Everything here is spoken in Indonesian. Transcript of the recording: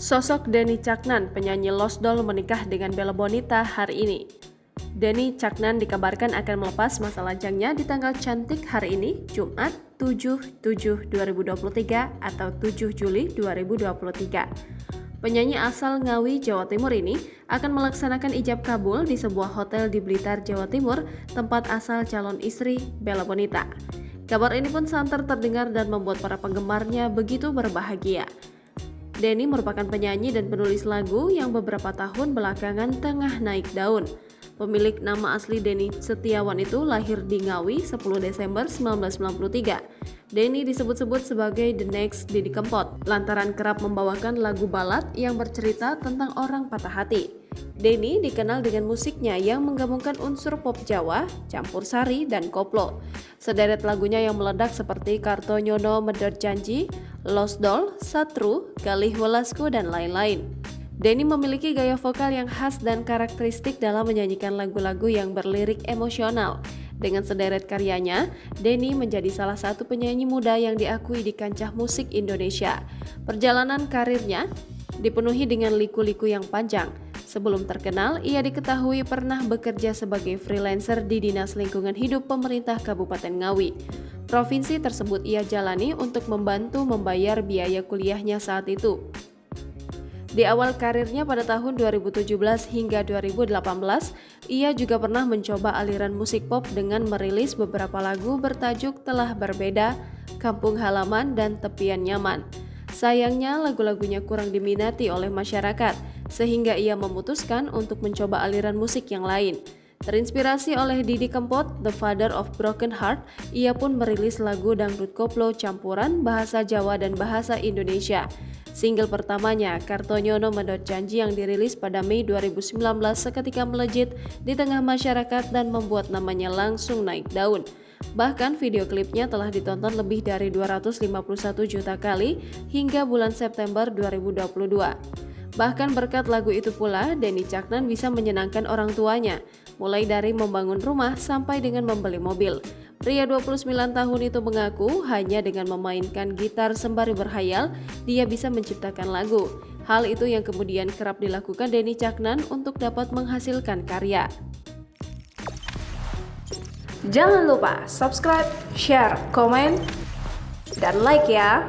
Sosok Denny Caknan, penyanyi Lost Doll menikah dengan Bella Bonita hari ini. Denny Caknan dikabarkan akan melepas masa lajangnya di tanggal cantik hari ini, Jumat 7/7/2023 atau 7 Juli 2023. Penyanyi asal Ngawi, Jawa Timur ini akan melaksanakan ijab kabul di sebuah hotel di Blitar, Jawa Timur, tempat asal calon istri Bella Bonita. Kabar ini pun santer terdengar dan membuat para penggemarnya begitu berbahagia. Denny merupakan penyanyi dan penulis lagu yang beberapa tahun belakangan tengah naik daun. Pemilik nama asli Denny Setiawan itu lahir di Ngawi 10 Desember 1993. Denny disebut-sebut sebagai The Next Didi Kempot lantaran kerap membawakan lagu balad yang bercerita tentang orang patah hati. Denny dikenal dengan musiknya yang menggabungkan unsur pop Jawa, campur sari, dan koplo. Sederet lagunya yang meledak seperti Kartonyono Medot Janji, Lost Doll, Satru, Galih Welasku, dan lain-lain. Denny memiliki gaya vokal yang khas dan karakteristik dalam menyanyikan lagu-lagu yang berlirik emosional. Dengan sederet karyanya, Denny menjadi salah satu penyanyi muda yang diakui di kancah musik Indonesia. Perjalanan karirnya dipenuhi dengan liku-liku yang panjang. Sebelum terkenal, ia diketahui pernah bekerja sebagai freelancer di Dinas Lingkungan Hidup Pemerintah Kabupaten Ngawi. Provinsi tersebut ia jalani untuk membantu membayar biaya kuliahnya saat itu. Di awal karirnya pada tahun 2017 hingga 2018, ia juga pernah mencoba aliran musik pop dengan merilis beberapa lagu bertajuk Telah Berbeda, Kampung Halaman, dan Tepian Nyaman. Sayangnya lagu-lagunya kurang diminati oleh masyarakat, sehingga ia memutuskan untuk mencoba aliran musik yang lain. Terinspirasi oleh Didi Kempot, The Father of Broken Heart, ia pun merilis lagu dangdut koplo campuran bahasa Jawa dan bahasa Indonesia. Single pertamanya, Kartonyono Medot Janji, yang dirilis pada Mei 2019 seketika melejit di tengah masyarakat dan membuat namanya langsung naik daun. Bahkan video klipnya telah ditonton lebih dari 251 juta kali hingga bulan September 2022. Bahkan berkat lagu itu pula, Denny Caknan bisa menyenangkan orang tuanya, mulai dari membangun rumah sampai dengan membeli mobil. Pria 29 tahun itu mengaku hanya dengan memainkan gitar sembari berhayal, dia bisa menciptakan lagu. Hal itu yang kemudian kerap dilakukan Denny Caknan untuk dapat menghasilkan karya. Jangan lupa subscribe, share, komen, dan like ya!